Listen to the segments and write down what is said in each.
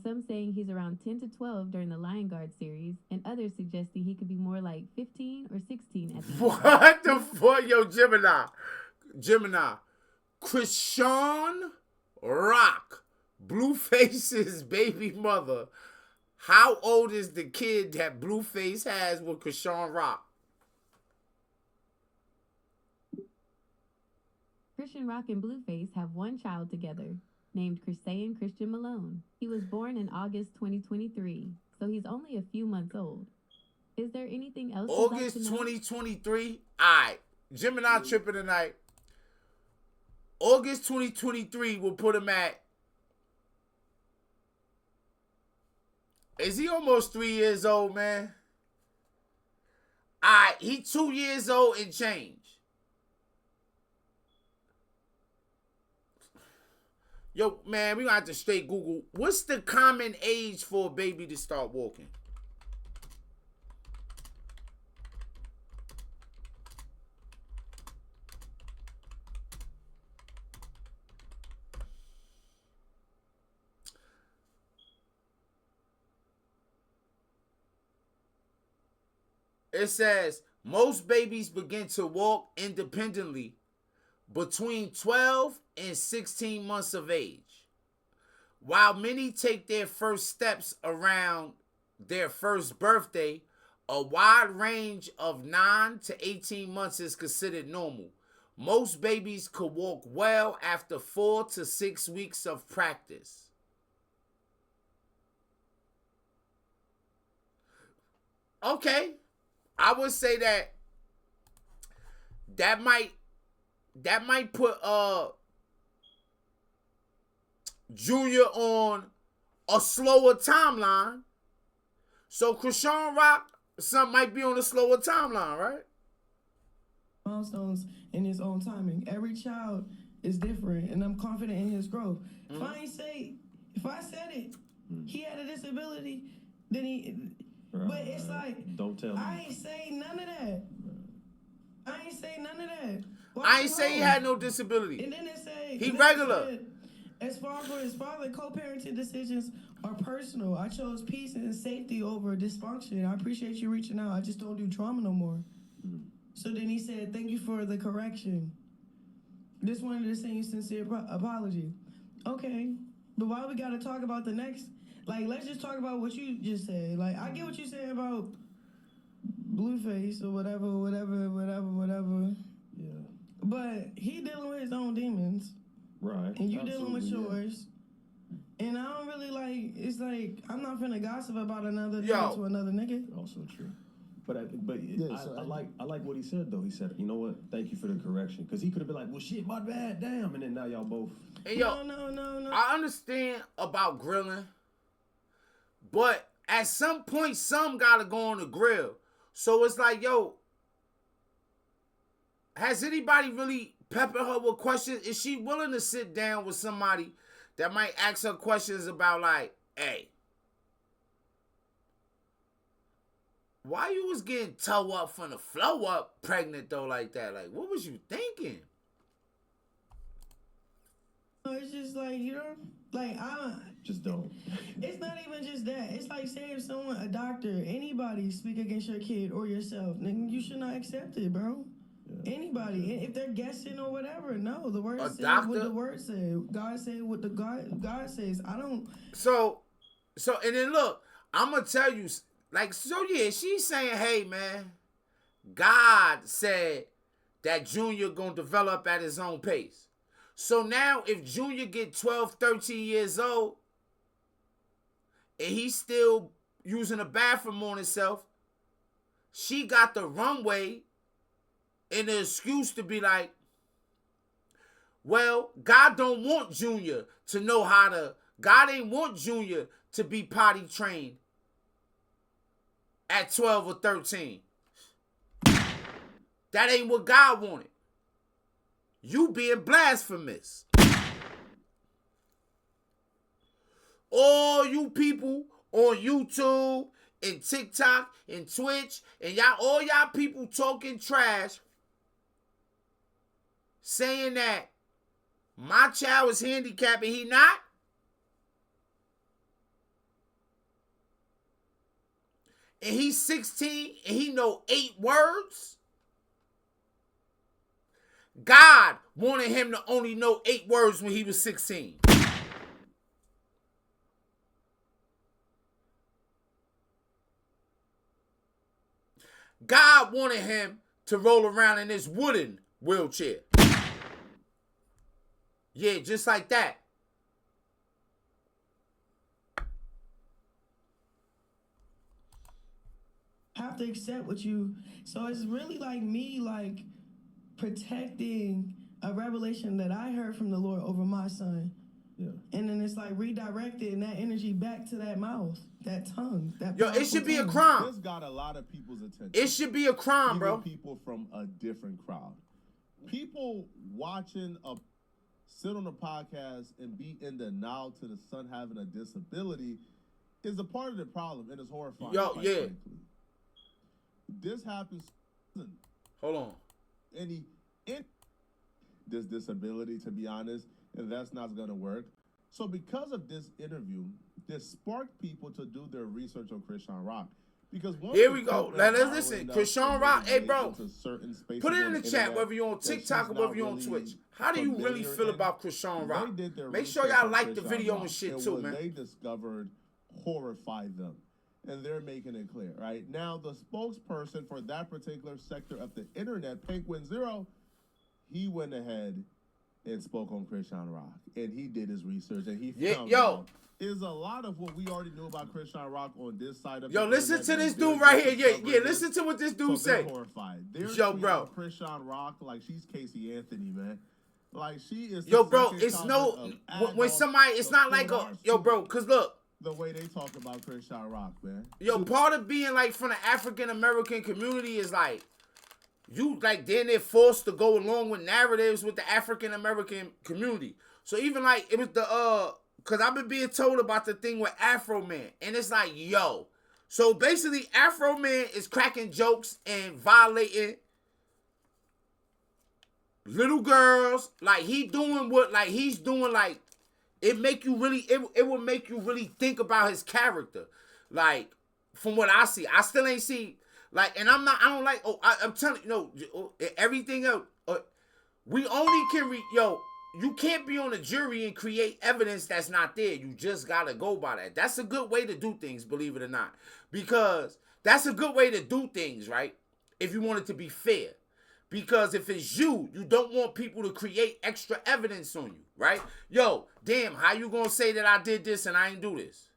some saying he's around 10 to 12 during the Lion Guard series, and others suggesting he could be more like 15 or 16 at the end. What the fuck? Yo, Gemini. Chrisean Rock, Blueface's baby mother. How old is the kid that Blueface has with Chrisean Rock? Chrisean Rock and Blueface have one child together, named Chrisean Christian Malone. He was born in August 2023, so he's only a few months old. Is there anything else August 2023? Alright. Gemini tripping tonight. August 2023 will put him at... Is he almost 3 years old, man? Alright, he 2 years old and change. Yo, man, we gonna have to straight Google. What's the common age for a baby to start walking? It says most babies begin to walk independently between 12 and 16 months of age, while many take their first steps around their first birthday. A wide range of 9 to 18 months is considered normal. Most babies could walk well after 4 to 6 weeks of practice. Okay, I would say that might put Junior on a slower timeline. So Chrisean Rock, some might be on a slower timeline, right? Milestones in his own timing. Every child is different, and I'm confident in his growth. If I said it, he had a disability, then he. But it's like, don't tell me. I ain't say none of that. I ain't say he had no disability. And then it say he regular. Said, as far for his father, co-parenting decisions are personal. I chose peace and safety over dysfunction. I appreciate you reaching out. I just don't do trauma no more. So then he said, thank you for the correction. Just wanted to send you sincere apology. Okay, but why we gotta talk about the next? Like, let's just talk about what you just said. Like, I get what you're saying about Blueface or whatever. Yeah. But he dealing with his own demons. Right. And you dealing with yours. And I don't really like, it's like, I'm not finna gossip about another nigga to another nigga. Also true. But I like what he said, though. He said, you know what? Thank you for the correction. Because he could have been like, well, shit, my bad, damn. And then now y'all both. Hey, yo, no. I understand about grilling. But at some point, some got to go on the grill. So it's like, yo, has anybody really peppered her with questions? Is she willing to sit down with somebody that might ask her questions about, like, hey, why you was getting toe up from the flow up pregnant, though, like that? Like, what was you thinking? It's just like, you know, like, just don't. It's not even just that. It's like, say if someone, a doctor, anybody speak against your kid or yourself, then you should not accept it, bro. Yeah. Anybody. If they're guessing or whatever, no. The word says what the word says. God said what the God says. I don't. So, and then look, I'm going to tell you, like, so yeah, she's saying, hey, man, God said that Junior going to develop at his own pace. So now if Junior get 12, 13 years old, and he's still using the bathroom on himself, she got the runway and the excuse to be like, well, God don't want Junior to know how to, God ain't want Junior to be potty trained at 12 or 13. That ain't what God wanted. You being blasphemous. All you people on YouTube and TikTok and Twitch and all y'all people talking trash, saying that my child is handicapped and he not. and he's 16 and he know 8 words. God wanted him to only know 8 words when he was 16. God wanted him to roll around in this wooden wheelchair. Yeah, just like that. Have to accept what you. So it's really like me, like protecting a revelation that I heard from the Lord over my son. Yeah. And then it's like redirecting that energy back to that mouth, that tongue. That Yo, it should be a crime. This got a lot of people's attention. It should be a crime, even bro. People from a different crowd. People watching a sit on a podcast and be in denial to the son having a disability is a part of the problem, and it's horrifying. Yo, yeah. Frankly. This happens. Hold on. Any this disability, to be honest, and that's not going to work. So because of this interview, this sparked people to do their research on Chrisean Rock. Because here we go. Now let's listen. Chrisean Rock, hey bro, put it in the chat whether you're on TikTok or whether you're on Twitch. How do you really feel about Chrisean Rock? Make sure y'all like the video and shit too, man. They discovered horrified them. And they're making it clear, right? Now, the spokesperson for that particular sector of the internet, Penguin Zero, he went ahead and spoke on Chrisean Rock. And he did his research, and he found out is a lot of what we already knew about Chrisean Rock on this side of the internet. Listen to this dude right here. Yeah, listen to what this dude say. They're horrified. Yo, bro. Chrisean Rock like she's Casey Anthony, man. Like, she is... Yo, bro, it's no... When somebody... It's not like a... Yo, bro, because look... The way they talk about Chrisean Rock, man. Yo, part of being like from the African American community is like you like then they're forced to go along with narratives with the African American community. So even like it was the cause I've been being told about the thing with Afro Man, and it's like yo, so basically Afro Man is cracking jokes and violating little girls. Like he's doing like. It make you really. It will make you really think about his character. Like from what I see, I still ain't see. Like, and I'm not. I don't like. Oh, I'm telling you, no. Everything else. We only can you can't be on a jury and create evidence that's not there. You just gotta go by that. That's a good way to do things, believe it or not, because that's a good way to do things, right? If you want it to be fair. Because if it's you don't want people to create extra evidence on you, right? Yo, damn, how you gonna say that I did this and I ain't do this?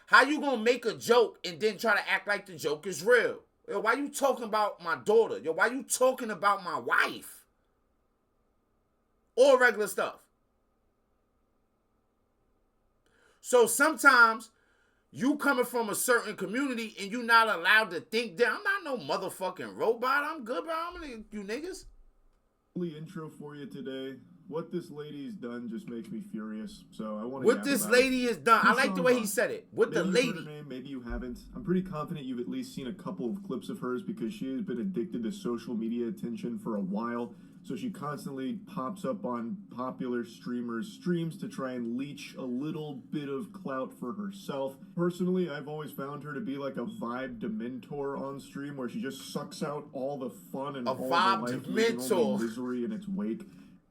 How you gonna make a joke and then try to act like the joke is real? Yo, why you talking about my daughter? Yo, why you talking about my wife? Or regular stuff. So sometimes you coming from a certain community and you not allowed to think that I'm not no motherfucking robot. I'm good, bro. I'm gonna you niggas. Intro for you today. What this lady's done just makes me furious. So I want to. What this lady has done. I like the way he said it. What the lady. Maybe you heard her name, maybe you haven't. I'm pretty confident you've at least seen a couple of clips of hers because she has been addicted to social media attention for a while. So she constantly pops up on popular streamers' streams to try and leech a little bit of clout for herself. Personally, I've always found her to be like a vibe dementor on stream where she just sucks out all the fun and all the life and misery in its wake.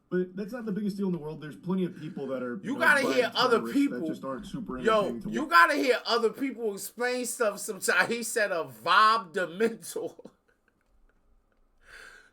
But that's not the biggest deal in the world. There's plenty of people that are you gotta hear other people that just aren't super entertaining to watch. You gotta hear other people explain stuff sometimes. He said a vibe dementor.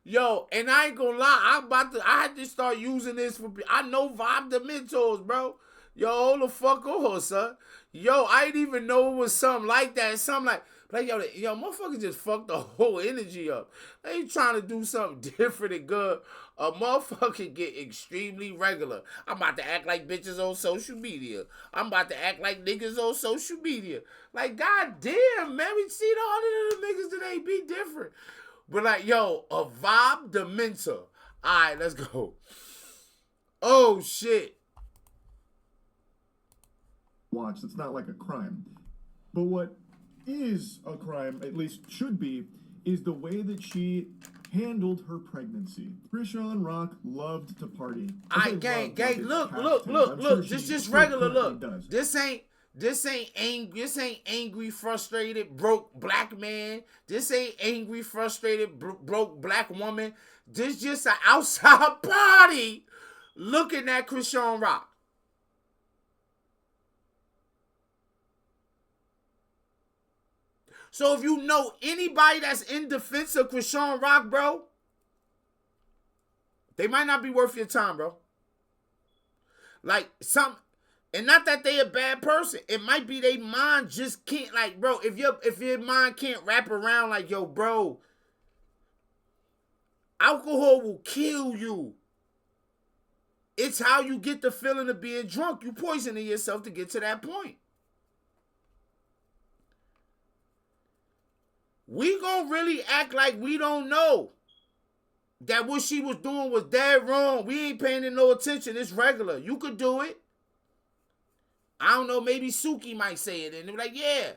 Yo, and I ain't gonna lie, I had to start using this for. I know vibe dementors, bro. Yo, hold the fuck on, son. Yo, I didn't even know it was something like that. Something like yo, motherfucker just fucked the whole energy up. They ain't trying to do something different and good. A motherfucker get extremely regular. I'm about to act like bitches on social media. I'm about to act like niggas on social media. Like, goddamn, man, we see all of the niggas that ain't be different. But like, yo, a vibe dementor. All right, let's go. Oh, shit. Watch, it's not like a crime. But what is a crime, at least should be, is the way that she handled her pregnancy. Chrisean Rock loved to party. Gang, look. This just regular look. This ain't This ain't angry, frustrated, broke black man. This ain't angry, frustrated, broke black woman. This just an outside party looking at Chrisean Rock. So if you know anybody that's in defense of Chrisean Rock, bro, they might not be worth your time, bro. Like, and not that they a bad person. It might be they mind just can't, like, bro, if your mind can't wrap around, like, yo, bro, alcohol will kill you. It's how you get the feeling of being drunk. You poisoning yourself to get to that point. We gonna really act like we don't know that what she was doing was dead wrong. We ain't paying it no attention. It's regular. You could do it. I don't know. Maybe Suki might say it. And they're like, yeah.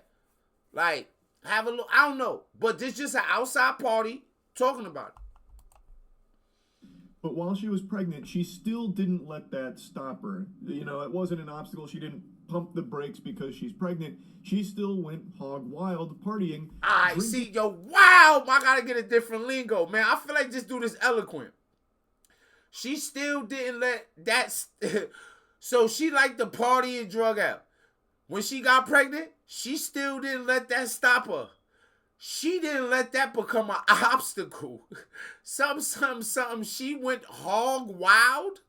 Like, have a look. I don't know. But this just an outside party talking about it. But while she was pregnant, she still didn't let that stop her. You know, it wasn't an obstacle. She didn't pump the brakes because she's pregnant. She still went hog wild partying. I see, yo, wow, I gotta get a different lingo, man. I feel like this dude is eloquent. She still didn't let that, so she liked to party and drug out. When she got pregnant, she still didn't let that stop her. She didn't let that become an obstacle. Something. She went hog wild.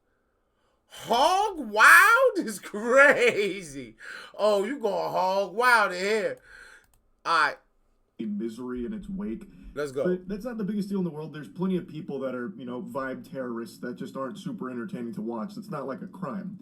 Hog wild is crazy. Oh, you going hog wild in here. All right. Misery in its wake. Let's go. But that's not the biggest deal in the world. There's plenty of people that are, vibe terrorists that just aren't super entertaining to watch. That's not like a crime.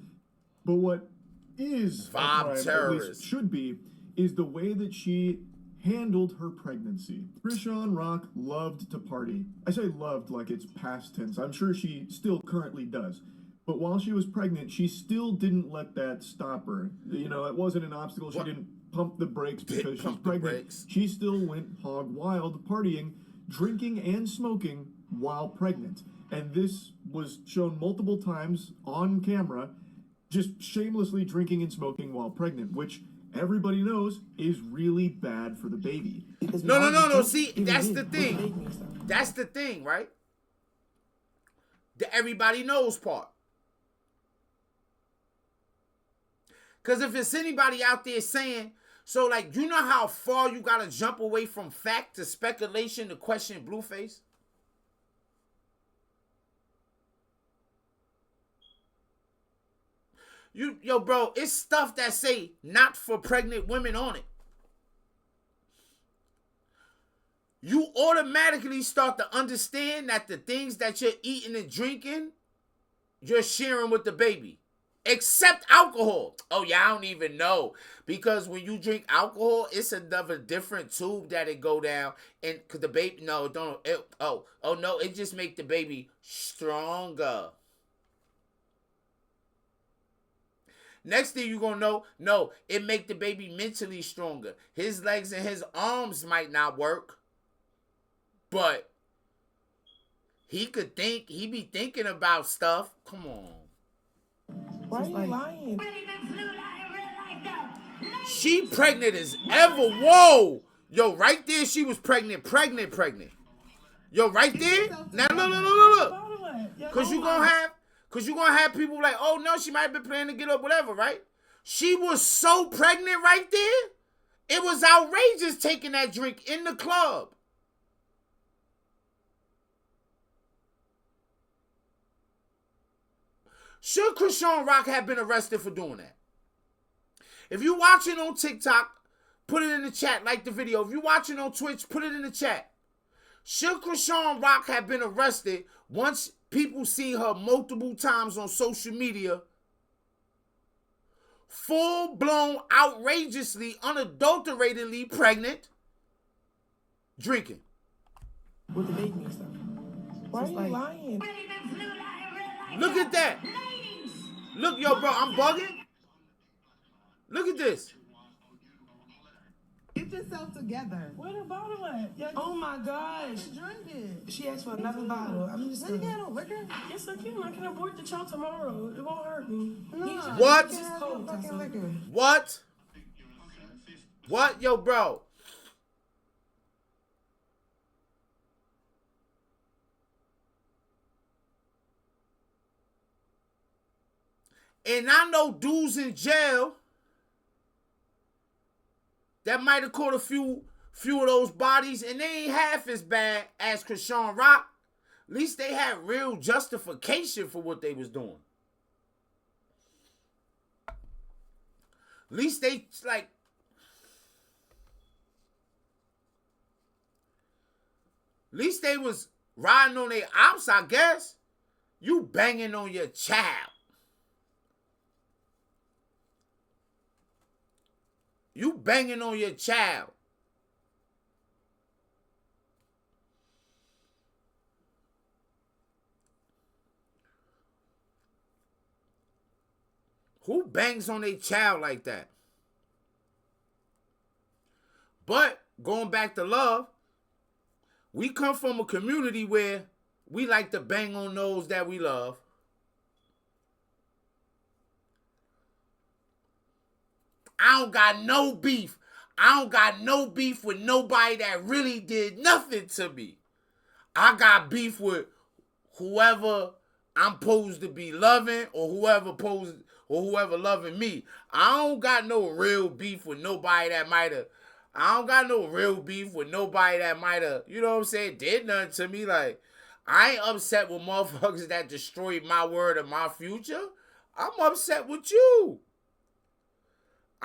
But what is vibe a crime, terrorist, at least should be, is the way that she handled her pregnancy. Chrisean Rock loved to party. I say loved like it's past tense. I'm sure she still currently does. But while she was pregnant, she still didn't let that stop her. It wasn't an obstacle. She didn't pump the brakes because she's pregnant. She still went hog wild partying, drinking and smoking while pregnant. And this was shown multiple times on camera, just shamelessly drinking and smoking while pregnant, which everybody knows is really bad for the baby. No. See, that's the thing. That's the thing, right? The everybody knows part. Because if it's anybody out there saying, so like, you know how far you got to jump away from fact to speculation to question Blueface? Yo, bro, it's stuff that say not for pregnant women on it. You automatically start to understand that the things that you're eating and drinking, you're sharing with the baby. Except alcohol. Oh, yeah, I don't even know. Because when you drink alcohol, it's another different tube that it go down. And because the baby, no, don't. No, it just make the baby stronger. Next thing you gonna know, no, it make the baby mentally stronger. His legs and his arms might not work, but he could think. He be thinking about stuff. Come on. Why are you lying? She pregnant as ever. Whoa. Yo, right there, she was pregnant. Yo, right there. Now, look. Because you gonna have people like, oh, no, she might have been planning to get up, whatever, right? She was so pregnant right there. It was outrageous taking that drink in the club. Should Chrisean Rock have been arrested for doing that? If you're watching on TikTok, put it in the chat, like the video. If you're watching on Twitch, put it in the chat. Should Chrisean Rock have been arrested once people see her multiple times on social media, full-blown, outrageously, unadulteratedly pregnant, drinking? With the baby and stuff. Why are you lying? Look at that. Look, yo, bro, I'm bugging. Look at this. Get yourself together. Where the bottle at? Oh my gosh. Drink it. She asked for another bottle. I'm just You got no liquor? Yes, I can. I can abort the child tomorrow. It won't hurt me. No. What? It's cold. Fucking liquor. What? What? Yo, bro. And I know dudes in jail that might have caught a few of those bodies, and they ain't half as bad as Chrisean Rock. At least they had real justification for what they was doing. At least they, like, at least they was riding on their ops, I guess. You banging on your child. You banging on your child. Who bangs on their child like that? But going back to love, we come from a community where we like to bang on those that we love. I don't got no beef. I don't got no beef with nobody that really did nothing to me. I got beef with whoever I'm supposed to be loving or whoever loving me. I don't got no real beef with nobody that might have, you know what I'm saying, did nothing to me. Like, I ain't upset with motherfuckers that destroyed my word and my future. I'm upset with you.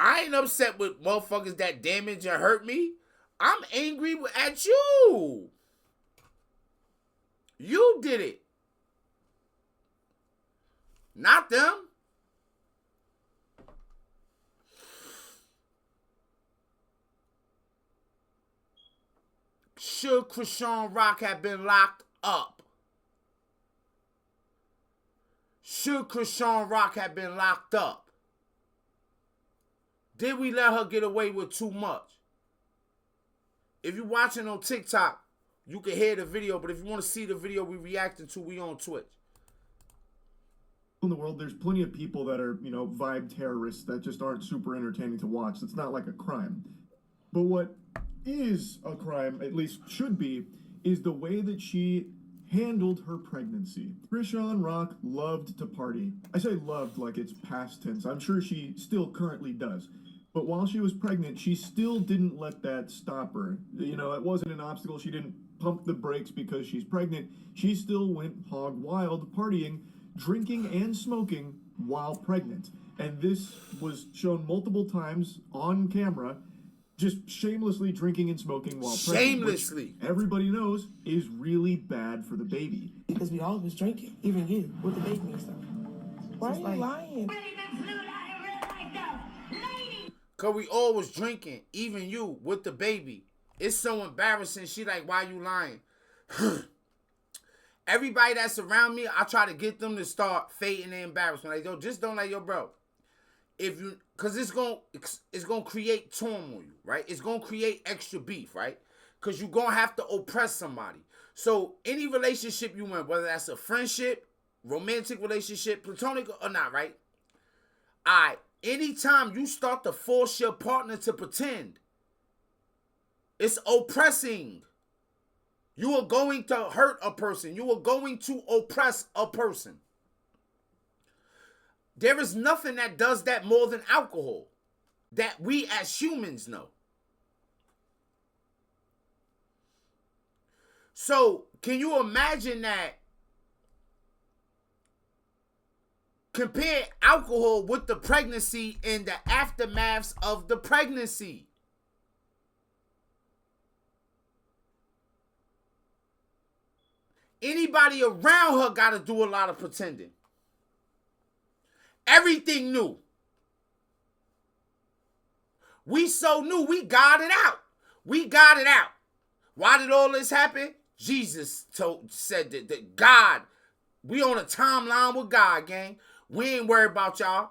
I ain't upset with motherfuckers that damage and hurt me. I'm angry at you. You did it. Not them. Should Chrisean Rock have been locked up? Should Chrisean Rock have been locked up? Did we let her get away with too much? If you're watching on TikTok, you can hear the video, but if you want to see the video we reacting to, we on Twitch. In the world, there's plenty of people that are, vibe terrorists that just aren't super entertaining to watch. It's not like a crime. But what is a crime, at least should be, is the way that she handled her pregnancy. Chrisean Rock loved to party. I say loved like it's past tense. I'm sure she still currently does. But while she was pregnant, she still didn't let that stop her. It wasn't an obstacle. She didn't pump the brakes because she's pregnant. She still went hog wild, partying, drinking, and smoking while pregnant. And this was shown multiple times on camera, just shamelessly drinking and smoking while pregnant. Shamelessly. Everybody knows is really bad for the baby. Because we all was drinking, even you, with the baby and stuff. Why are you lying? Because we all was drinking, even you, with the baby. It's so embarrassing. She like, why you lying? Everybody that's around me, I try to get them to start fading the embarrassment. Like, yo, just don't let your bro. Because it's gonna create turmoil, right? It's gonna create extra beef, right? Because you're gonna have to oppress somebody. So any relationship you in, whether that's a friendship, romantic relationship, platonic or not, right? Anytime you start to force your partner to pretend, it's oppressing. You are going to hurt a person. You are going to oppress a person. There is nothing that does that more than alcohol that we as humans know. So, can you imagine that? Compare alcohol with the pregnancy and the aftermaths of the pregnancy. Anybody around her got to do a lot of pretending. Everything new. We so new, we got it out. We got it out. Why did all this happen? Jesus said that God, we on a timeline with God, gang. We ain't worried about y'all.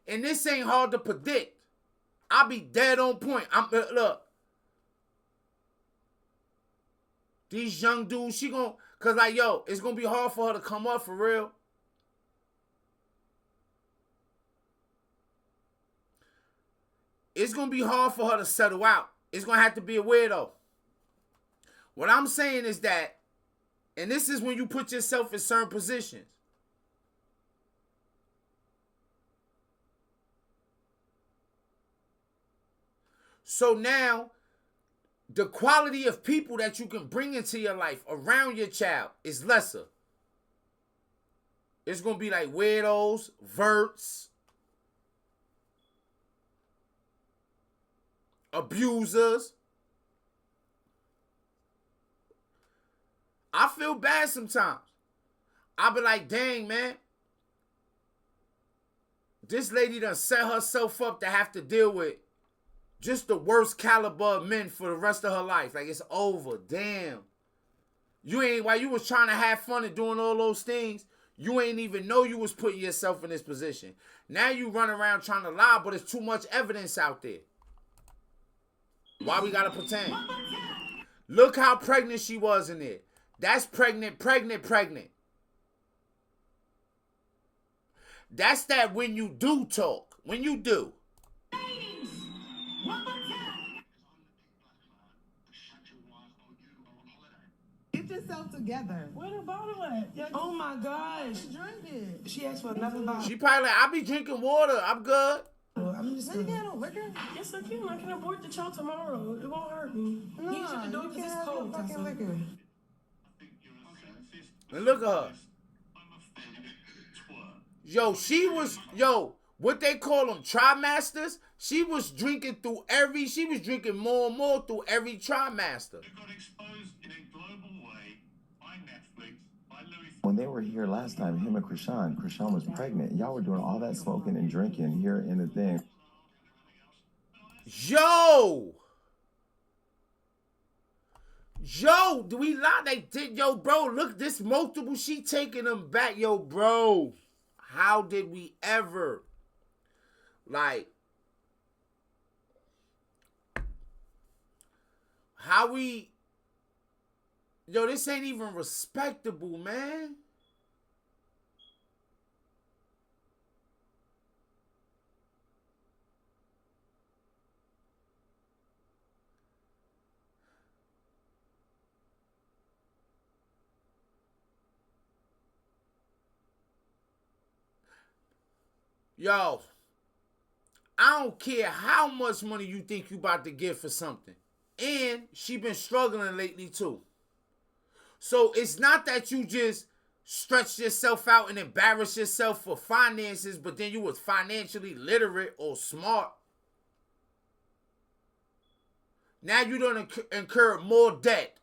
And this ain't hard to predict. I'll be dead on point. Look. These young dudes, cause like, yo, it's gonna be hard for her to come up for real. It's gonna be hard for her to settle out. It's gonna have to be a weirdo. What I'm saying is that, and this is when you put yourself in certain positions. So now, the quality of people that you can bring into your life around your child is lesser. It's going to be like weirdos, verts, abusers. I feel bad sometimes. I be like, dang, man. This lady done set herself up to have to deal with just the worst caliber of men for the rest of her life. Like, it's over. Damn. While you was trying to have fun and doing all those things, you ain't even know you was putting yourself in this position. Now you run around trying to lie, but there's too much evidence out there. Why we gotta pretend? Look how pregnant she was in there. That's pregnant. That's that when you do talk. When you do. Get yourself together. Where the bottle at? Oh my gosh. Drink it. She asked for another bottle. She probably like, I be drinking water. I'm good. I'm just No, you can't have no liquor. Yes, I can. I can abort the child tomorrow. It won't hurt me. No, You should do it you because can't it's have cold. no fucking Tessa. liquor. And look at her. What they call them, trimesters? She was drinking more and more through every trimester. When they were here last time, him and Chrisean was pregnant. Y'all were doing all that smoking and drinking here in the thing. Yo, do we lie? They did, yo, bro. Look, this multiple. She taking them back, yo, bro. How did we ever, like, yo, this ain't even respectable, man. Yo, I don't care how much money you think you about to get for something. And she been struggling lately too. So it's not that you just stretch yourself out and embarrass yourself for finances, but then you was financially literate or smart. Now you don't incur more debt.